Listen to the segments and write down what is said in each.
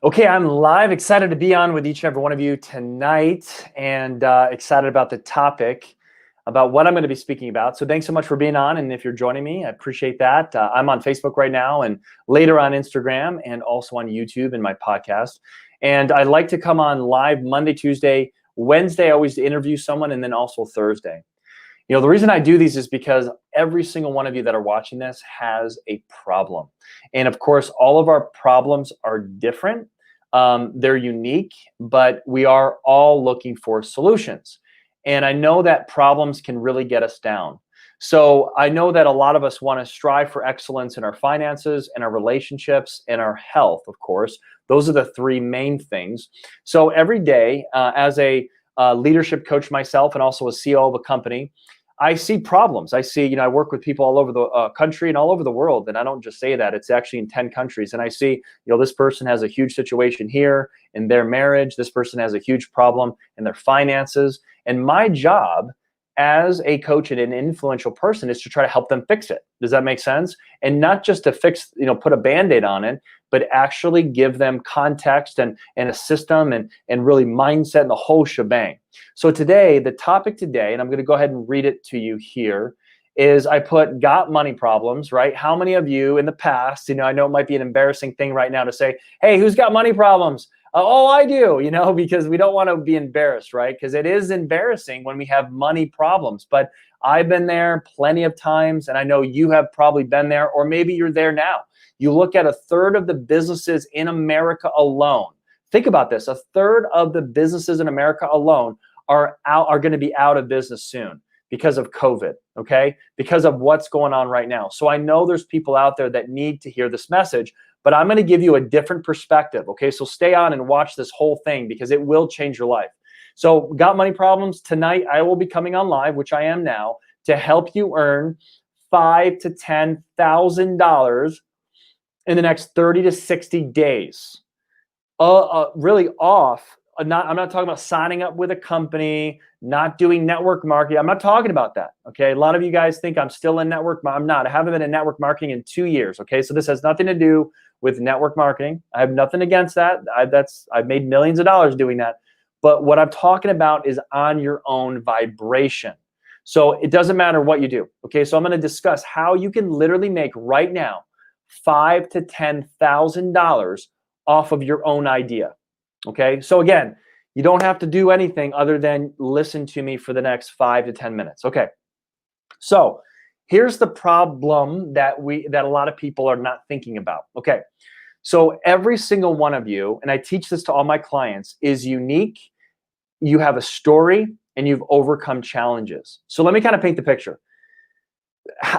Okay, I'm live, excited to be on with each and every one of you tonight, and excited about the topic, about what I'm going to be speaking about. So thanks so much for being on, and if you're joining me, I appreciate that. I'm on Facebook right now, and later on Instagram, and also on YouTube in my podcast. And I like to come on live Monday, Tuesday, Wednesday. I always interview someone, and then also Thursday. You know, the reason I do these is because every single one of you that are watching this has a problem. And of course, all of our problems are different. They're unique, but we are all looking for solutions. And I know that problems can really get us down. So I know that a lot of us want to strive for excellence in our finances and our relationships and our health, of course. Those are the three main things. So every day, as a leadership coach myself and also a CEO of a company, I see problems. I see, I work with people all over the country and all over the world. And I don't just say that, it's actually in 10 countries. And I see, this person has a huge situation here in their marriage. This person has a huge problem in their finances. And my job as a coach and an influential person is to try to help them fix it. Does that make sense? And not just to fix, put a Band-Aid on it, but actually give them context and a system and really mindset and the whole shebang. So today, the topic today, and I'm going to go ahead and read it to you here, is I got money problems, right? How many of you in the past, I know it might be an embarrassing thing right now to say, hey, who's got money problems? Oh, I do, because we don't want to be embarrassed, right? Because it is embarrassing when we have money problems. But I've been there plenty of times, and I know you have probably been there, or maybe you're there now. You look at a third of the businesses in America alone. Think about this. A third of the businesses in America alone are going to be out of business soon because of COVID, okay? Because of what's going on right now. So I know there's people out there that need to hear this message, but I'm going to give you a different perspective, okay? So stay on and watch this whole thing because it will change your life. So got money problems? Tonight, I will be coming on live, which I am now, to help you earn $5,000 to $10,000 in the next 30 to 60 days. Really off. I'm not talking about signing up with a company, not doing network marketing. I'm not talking about that, okay? A lot of you guys think I'm still in network. I'm not. I haven't been in network marketing in 2 years, okay? So this has nothing to do with network marketing. I have nothing against that. I've made millions of dollars doing that. But what I'm talking about is on your own vibration. So it doesn't matter what you do, okay? So I'm going to discuss how you can literally make right now $5,000 to $10,000 off of your own idea. Okay, so again, you don't have to do anything other than listen to me for the next 5 to 10 minutes. Okay, so here's the problem that a lot of people are not thinking about. Okay, so every single one of you, and I teach this to all my clients, is unique. You have a story and you've overcome challenges. So let me kind of paint the picture.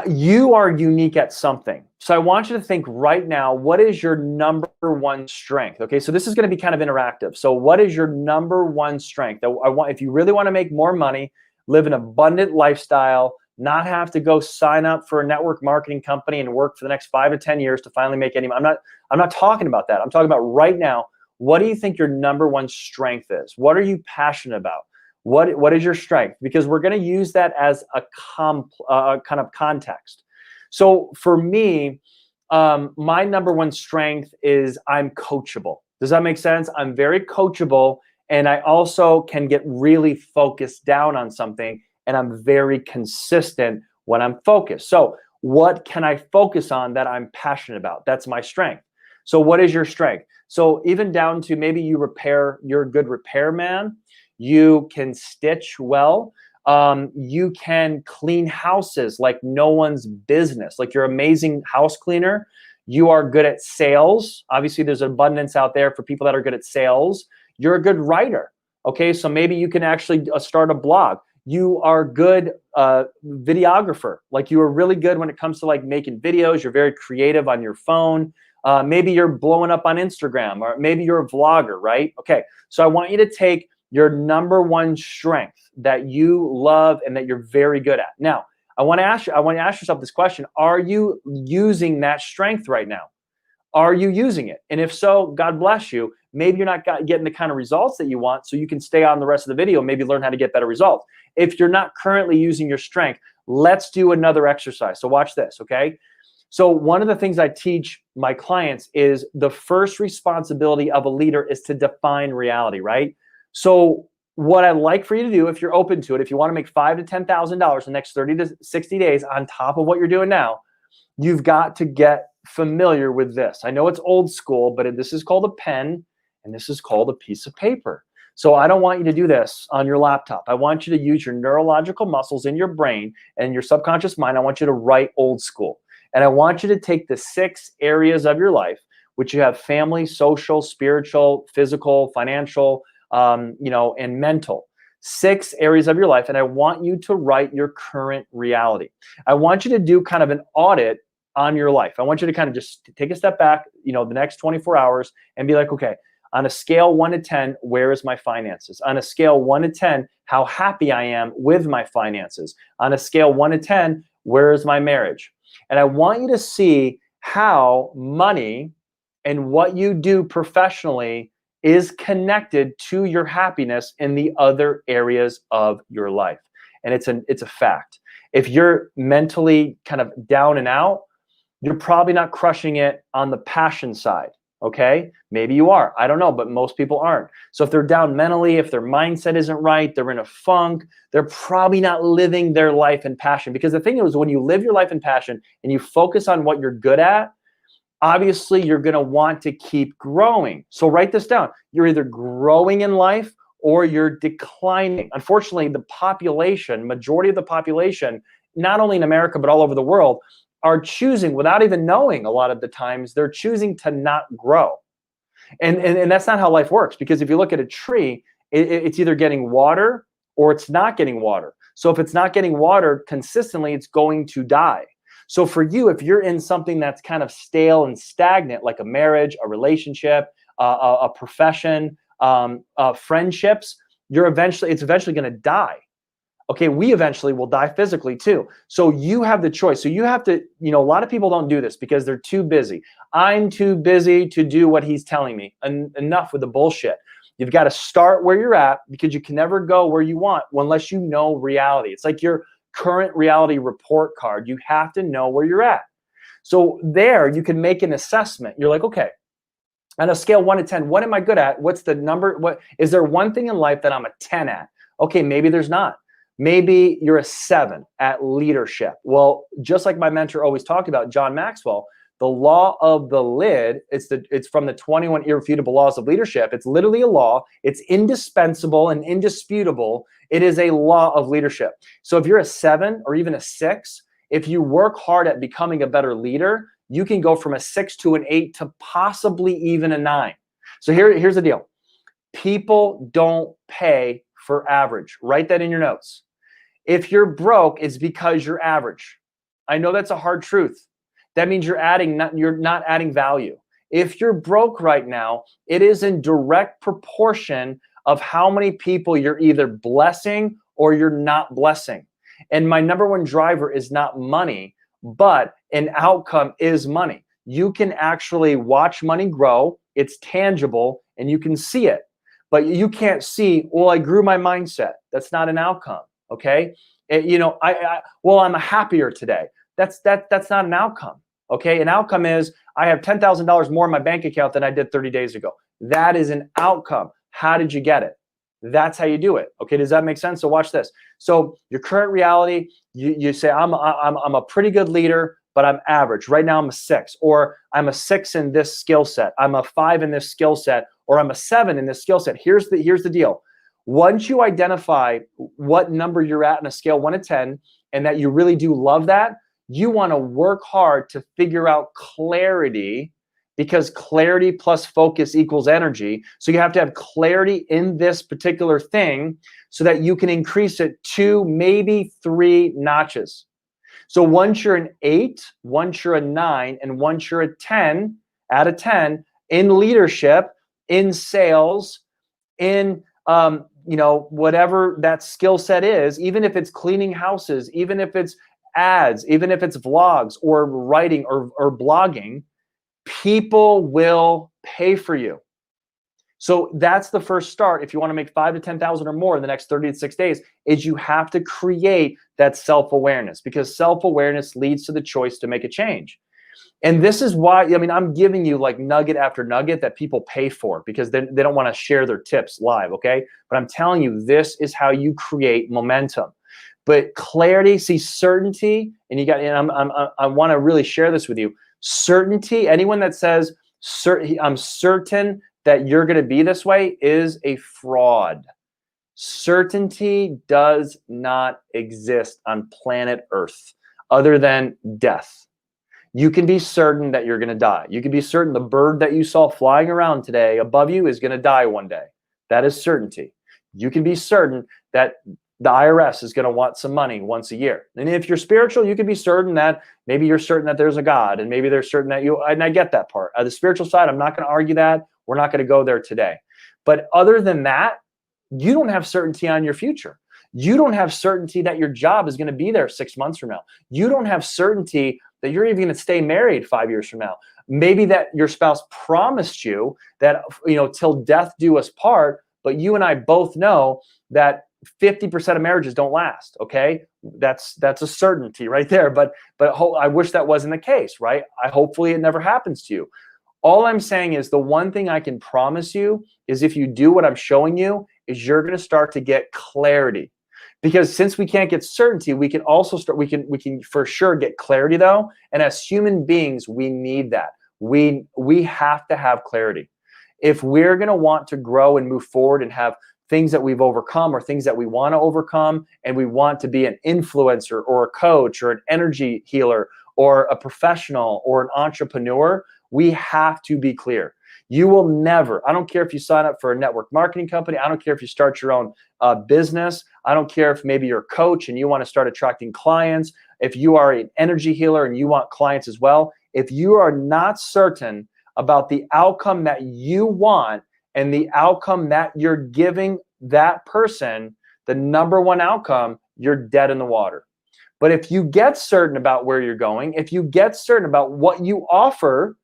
You are unique at something. So I want you to think right now, what is your number one strength? Okay, so this is going to be kind of interactive. So what is your number one strength? If you really want to make more money, live an abundant lifestyle, not have to go sign up for a network marketing company and work for the next 5 to 10 years to finally make any money. I'm not talking about that. I'm talking about right now, what do you think your number one strength is? What are you passionate about? What is your strength? Because we're going to use that as a kind of context. So for me, my number one strength is I'm coachable. Does that make sense? I'm very coachable, and I also can get really focused down on something, and I'm very consistent when I'm focused. So what can I focus on that I'm passionate about? That's my strength. So what is your strength? So even down to maybe you're a good repairman. You can stitch well. You can clean houses like no one's business. Like you're an amazing house cleaner. You are good at sales. Obviously, there's abundance out there for people that are good at sales. You're a good writer. Okay, so maybe you can actually start a blog. You are a good videographer. Like you are really good when it comes to like making videos. You're very creative on your phone. Maybe you're blowing up on Instagram, or maybe you're a vlogger, right? Okay, so I want you to take your number one strength that you love and that you're very good at. Now, I want to ask yourself this question. Are you using that strength right now? Are you using it? And if so, God bless you. Maybe you're not getting the kind of results that you want, so you can stay on the rest of the video, maybe learn how to get better results. If you're not currently using your strength, let's do another exercise. So watch this, okay? So one of the things I teach my clients is the first responsibility of a leader is to define reality, right? So what I'd like for you to do, if you're open to it, if you want to make $5,000 to $10,000 the next 30 to 60 days on top of what you're doing now, you've got to get familiar with this. I know it's old school, but this is called a pen and this is called a piece of paper. So I don't want you to do this on your laptop. I want you to use your neurological muscles in your brain and your subconscious mind. I want you to write old school. And I want you to take the 6 areas of your life, which you have: family, social, spiritual, physical, financial, and mental. 6 areas of your life. And I want you to write your current reality. I want you to do kind of an audit on your life. I want you to kind of just take a step back, the next 24 hours and be like, okay, on a scale 1 to 10, where is my finances? On a scale 1 to 10, how happy I am with my finances? On a scale 1 to 10, where is my marriage? And I want you to see how money and what you do professionally is connected to your happiness in the other areas of your life. And it's a fact. If you're mentally kind of down and out, you're probably not crushing it on the passion side. Okay, maybe you are. I don't know, but most people aren't. So if they're down mentally, if their mindset isn't right, they're in a funk, they're probably not living their life in passion. Because the thing is, when you live your life in passion and you focus on what you're good at, obviously you're going to want to keep growing. So write this down. You're either growing in life or you're declining. Unfortunately, the population, majority of the population, not only in America, but all over the world, are choosing, without even knowing, a lot of the times, they're choosing to not grow. And that's not how life works, because if you look at a tree, it's either getting water or it's not getting water. So if it's not getting water consistently, it's going to die. So for you, if you're in something that's kind of stale and stagnant, like a marriage, a relationship, a profession, friendships, it's eventually going to die. Okay, we eventually will die physically too. So you have the choice. So you have to, a lot of people don't do this because they're too busy. I'm too busy to do what he's telling me. Enough with the bullshit. You've got to start where you're at, because you can never go where you want unless you know reality. It's like your current reality report card. You have to know where you're at. So there you can make an assessment. You're like, okay, on a scale 1 to 10, what am I good at? What's the number? What is there one thing in life that I'm a 10 at? Okay, maybe there's not. Maybe you're a 7 at leadership. Well, just like my mentor always talked about, John Maxwell, the law of the lid, it's from the 21 irrefutable laws of leadership. It's literally a law. It's indispensable and indisputable. It is a law of leadership. So if you're a 7 or even a 6, if you work hard at becoming a better leader, you can go from a 6 to an 8 to possibly even a 9. So here's the deal. People don't pay for average. Write that in your notes. If you're broke, it's because you're average. I know that's a hard truth. That means you're not adding value. If you're broke right now, it is in direct proportion of how many people you're either blessing or you're not blessing. And my number one driver is not money, but an outcome is money. You can actually watch money grow. It's tangible and you can see it. But you can't see, well, I grew my mindset. That's not an outcome, okay? I'm happier today. That's not an outcome, okay? An outcome is I have $10,000 more in my bank account than I did 30 days ago. That is an outcome. How did you get it? That's how you do it, okay? Does that make sense? So watch this. So your current reality, you say, I'm a pretty good leader, but I'm average. Right now I'm a 6, or I'm a 6 in this skill set. I'm a 5 in this skill set, or I'm a 7 in this skill set. Here's the deal. Once you identify what number you're at in a scale 1 to 10, and that you really do love that, you want to work hard to figure out clarity, because clarity plus focus equals energy. So you have to have clarity in this particular thing so that you can increase it 2, maybe 3 notches. So once you're an 8, once you're a 9, and once you're a 10 out of 10 in leadership, in sales, in whatever that skill set is, even if it's cleaning houses, even if it's ads, even if it's vlogs or writing or blogging, people will pay for you. So that's the first start. If you want to make 5 to 10,000 or more in the next 30 to 6 days, is you have to create that self-awareness, because self-awareness leads to the choice to make a change. And this is why, I mean, I'm giving you like nugget after nugget that people pay for because they don't want to share their tips live, okay? But I'm telling you, this is how you create momentum. But clarity, see, certainty, and I want to really share this with you. Certainty, anyone that says, I'm certain that you're going to be this way is a fraud. Certainty does not exist on planet Earth other than death. You can be certain that you're going to die. You can be certain the bird that you saw flying around today above you is going to die one day. That is certainty. You can be certain that the IRS is going to want some money once a year. And if you're spiritual, you can be certain that maybe you're certain that there's a God, and maybe they're certain that you, and I get that part. The spiritual side, I'm not going to argue that. We're not going to go there today. But other than that, you don't have certainty on your future. You don't have certainty that your job is going to be there 6 months from now. You don't have certainty that you're even going to stay married 5 years from now. Maybe that your spouse promised you that, till death do us part, but you and I both know that 50% of marriages don't last, okay? That's a certainty right there, but I wish that wasn't the case, right? Hopefully it never happens to you. All I'm saying is the one thing I can promise you is if you do what I'm showing you, is you're going to start to get clarity. Because since we can't get certainty, we can also start, we can for sure get clarity though. And as human beings, we need that. We have to have clarity. If we're going to want to grow and move forward and have things that we've overcome or things that we want to overcome, and we want to be an influencer or a coach or an energy healer or a professional or an entrepreneur, we have to be clear. You will never, I don't care if you sign up for a network marketing company. I don't care if you start your own business. I don't care if maybe you're a coach and you want to start attracting clients. If you are an energy healer and you want clients as well, if you are not certain about the outcome that you want and the outcome that you're giving that person, the number one outcome, you're dead in the water. But if you get certain about where you're going, if you get certain about what you offer,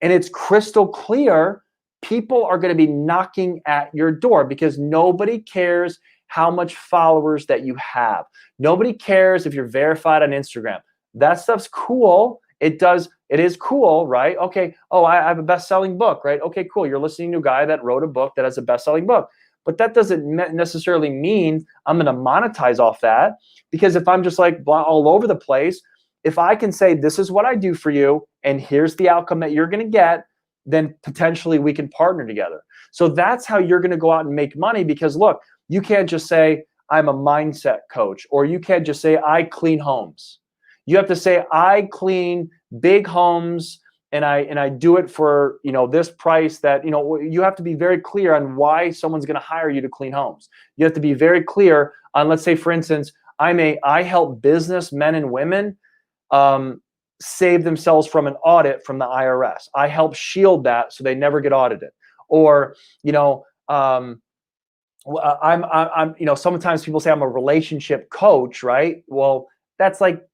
and it's crystal clear, people are going to be knocking at your door because nobody cares how much followers that you have. Nobody cares if you're verified on Instagram. That stuff's cool. It is cool, right? Okay. Oh, I have a best-selling book, right? Okay, cool. You're listening to a guy that wrote a book that has a best-selling book. But that doesn't necessarily mean I'm going to monetize off that, because if I'm just like all over the place, if I can say, this is what I do for you, and here's the outcome that you're going to get, then potentially we can partner together. So that's how you're going to go out and make money, because look, you can't just say, I'm a mindset coach, or you can't just say, I clean homes. You have to say, I clean big homes, and I do it for, this price that, you have to be very clear on why someone's going to hire you to clean homes. You have to be very clear on, let's say, for instance, I help businessmen and women save themselves from an audit from the IRS. I help shield that so they never get audited. Or, sometimes people say I'm a relationship coach, right? Well, that's like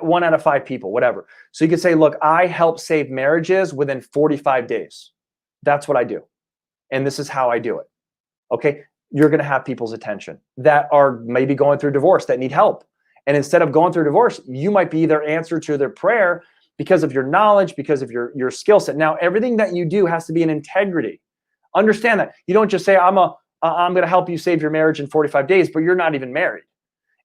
1 out of 5 people, whatever. So you could say, look, I help save marriages within 45 days. That's what I do. And this is how I do it. Okay. You're going to have people's attention that are maybe going through divorce, that need help. And instead of going through divorce, you might be their answer to their prayer because of your knowledge, because of your skill set. Now, everything that you do has to be in integrity. Understand that. You don't just say, I'm going to help you save your marriage in 45 days, but you're not even married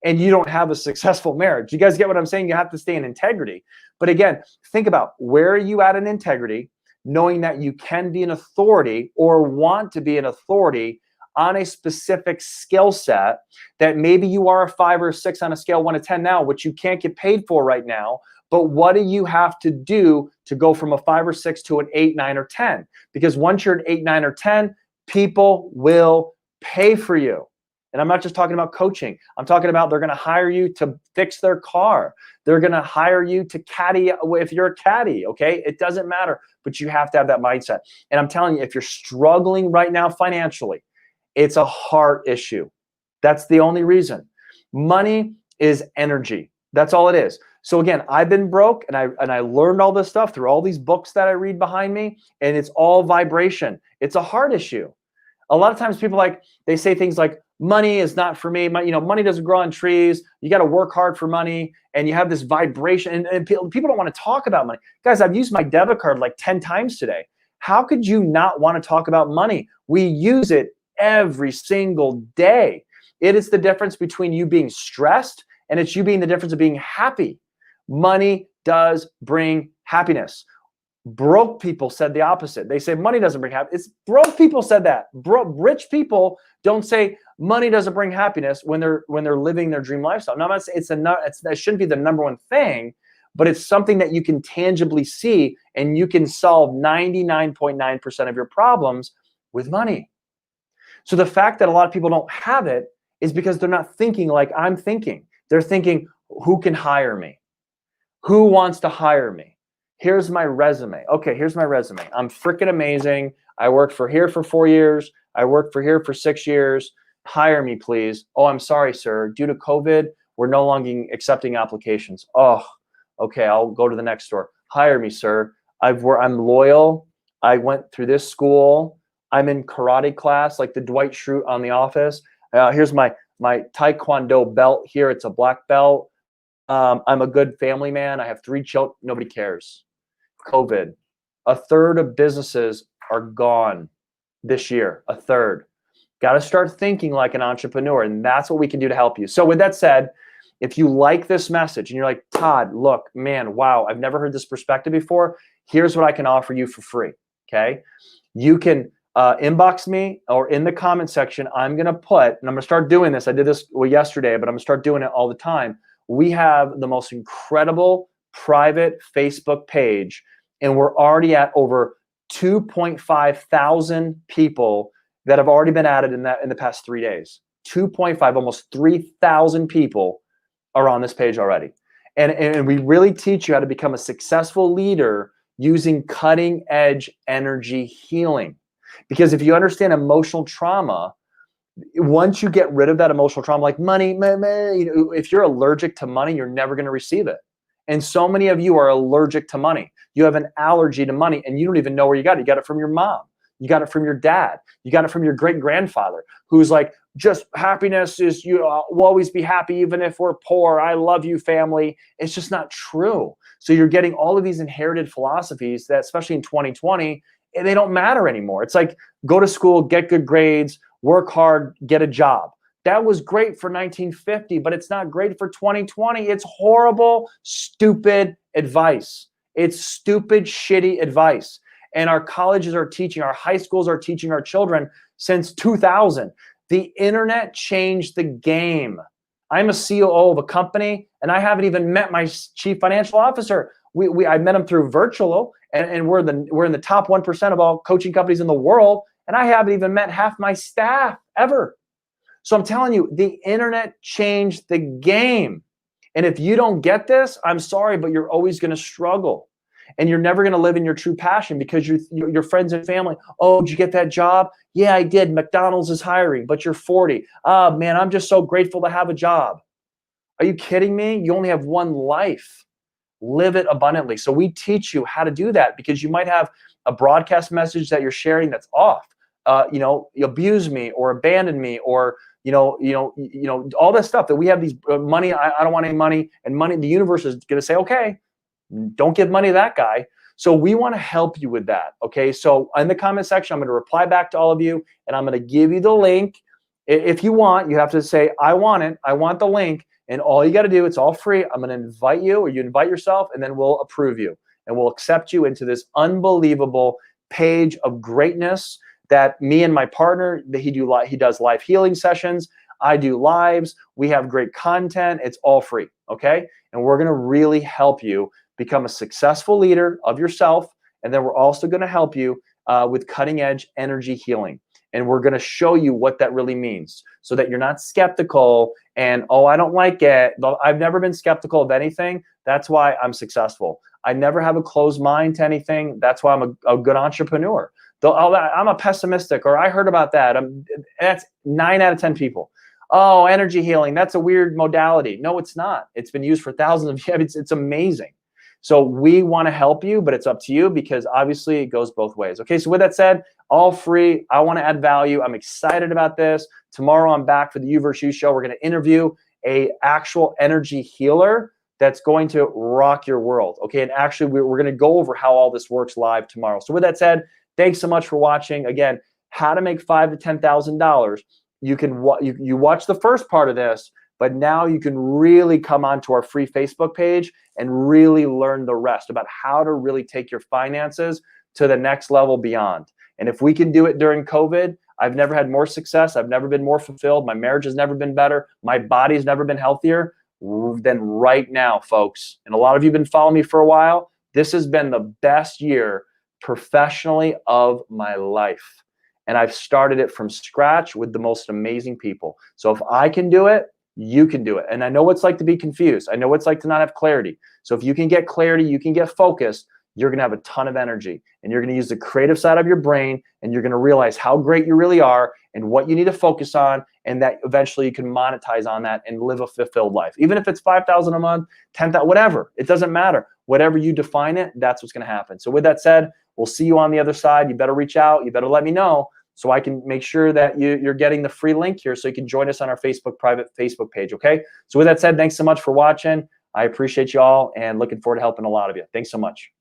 and you don't have a successful marriage. You guys get what I'm saying? You have to stay in integrity. But again, think about, where are you at in integrity, knowing that you can be an authority or want to be an authority on a specific skill set that maybe you are a 5 or 6 on a scale 1 to 10 now, which you can't get paid for right now. But what do you have to do to go from a 5 or 6 to an 8, 9, or 10? Because once you're an 8, 9, or 10, people will pay for you. And I'm not just talking about coaching. I'm talking about they're going to hire you to fix their car. They're going to hire you to caddy if you're a caddy, okay? It doesn't matter, but you have to have that mindset. And I'm telling you, if you're struggling right now financially, it's a heart issue. That's the only reason. Money is energy. That's all it is. So again, I've been broke, and I learned all this stuff through all these books that I read behind me, and it's all vibration. It's a heart issue. A lot of times people they say things like, money is not for me. Money doesn't grow on trees. You got to work hard for money. And you have this vibration. And people don't want to talk about money. Guys, I've used my debit card like 10 times today. How could you not want to talk about money? We use it every single day. It is the difference between you being stressed and it's you being the difference of being happy. Money does bring happiness. Broke people said the opposite. They say money doesn't bring happiness. It's broke people said that. Rich people don't say money doesn't bring happiness when they're living their dream lifestyle. No, I'm not saying that shouldn't be the number one thing, but it's something that you can tangibly see, and you can solve 99.9% of your problems with money. So the fact that a lot of people don't have it is because they're not thinking like I'm thinking. They're thinking, who can hire me? Who wants to hire me? Here's my resume. Okay, here's my resume. I'm freaking amazing. I worked for here for 4 years. I worked for here for 6 years. Hire me, please. Oh, I'm sorry, sir. Due to COVID, we're no longer accepting applications. Oh, okay, I'll go to the next store. Hire me, sir. I'm loyal. I went through this school. I'm in karate class, like the Dwight Schrute on The Office. Here's my Taekwondo belt here. It's a black belt. I'm a good family man. I have 3 children. Nobody cares. COVID. A third of businesses are gone this year. A third. Got to start thinking like an entrepreneur, and that's what we can do to help you. So with that said, if you like this message and you're like, Todd, look, man, wow, I've never heard this perspective before. Here's what I can offer you for free. Okay. You can inbox me, or in the comment section, I'm going to put, and I'm going to start doing this. I did this yesterday, but I'm going to start doing it all the time. We have the most incredible private Facebook page, and we're already at over 2.5 thousand people that have already been added in the past 3 days. 2.5, almost 3,000 people are on this page already. And we really teach you how to become a successful leader using cutting edge energy healing. Because if you understand emotional trauma, once you get rid of that emotional trauma, like money, if you're allergic to money, you're never going to receive it. And so many of you are allergic to money. You have an allergy to money, and you don't even know where you got it. You got it from your mom. You got it from your dad. You got it from your great grandfather, who's like, just happiness is, will always be happy even if we're poor. I love you, family. It's just not true. So you're getting all of these inherited philosophies that, especially in 2020, they don't matter anymore. It's like, go to school, get good grades, work hard, get a job. That was great for 1950, but it's not great for 2020. It's horrible, stupid advice. It's stupid, shitty advice. And our colleges are teaching, our high schools are teaching our children since 2000. The internet changed the game. I'm a COO of a company, and I haven't even met my chief financial officer. I met him through virtual, and we're in the top 1% of all coaching companies in the world, and I haven't even met half my staff ever. So I'm telling you, the internet changed the game. And if you don't get this, I'm sorry, but you're always going to struggle. And you're never going to live in your true passion, because your friends and family, oh, did you get that job? Yeah, I did. McDonald's is hiring, but you're 40. Oh, man, I'm just so grateful to have a job. Are you kidding me? You only have one life. Live it abundantly. So we teach you how to do that, because you might have a broadcast message that you're sharing that's off. You abuse me or abandon me, or all that stuff that we have. These money, I don't want any money, and money. The universe is going to say, okay, don't give money to that guy. So we want to help you with that. Okay. So in the comment section, I'm going to reply back to all of you, and I'm going to give you the link. If you want, you have to say, I want it. I want the link. And all you got to do, it's all free. I'm going to invite you, or you invite yourself, and then we'll approve you, and we'll accept you into this unbelievable page of greatness that me and my partner, he does live healing sessions. I do lives. We have great content. It's all free. Okay. And we're going to really help you become a successful leader of yourself. And then we're also going to help you with cutting edge energy healing. And we're going to show you what that really means, so that you're not skeptical and, oh, I don't like it. I've never been skeptical of anything. That's why I'm successful. I never have a closed mind to anything. That's why I'm a good entrepreneur. I'm a pessimistic, or I heard about that. That's 9 out of 10 people. Oh, energy healing, that's a weird modality. No, it's not. It's been used for thousands of years. It's amazing. So we want to help you, but it's up to you because obviously it goes both ways. Okay, so with that said, all free. I want to add value. I'm excited about this. Tomorrow I'm back for the You vs. You show. We're going to interview a actual energy healer that's going to rock your world. Okay, and actually we're going to go over how all this works live tomorrow. So with that said, thanks so much for watching. Again, how to make $5,000 to $10,000. You can you watch the first part of this, but now you can really come onto our free Facebook page and really learn the rest about how to really take your finances to the next level beyond. And if we can do it during COVID, I've never had more success. I've never been more fulfilled. My marriage has never been better. My body's never been healthier than right now, folks. And a lot of you have been following me for a while. This has been the best year professionally of my life. And I've started it from scratch with the most amazing people. So if I can do it, you can do it. And I know what it's like to be confused. I know what it's like to not have clarity. So if you can get clarity, you can get focused, you're going to have a ton of energy, and you're going to use the creative side of your brain, and you're going to realize how great you really are and what you need to focus on, and that eventually you can monetize on that and live a fulfilled life. Even if it's 5,000 a month, 10,000, whatever, it doesn't matter. Whatever you define it, that's what's going to happen. So with that said, we'll see you on the other side. You better reach out. You better let me know so I can make sure that you're getting the free link here so you can join us on our private Facebook page, okay? So with that said, thanks so much for watching. I appreciate you all and looking forward to helping a lot of you. Thanks so much.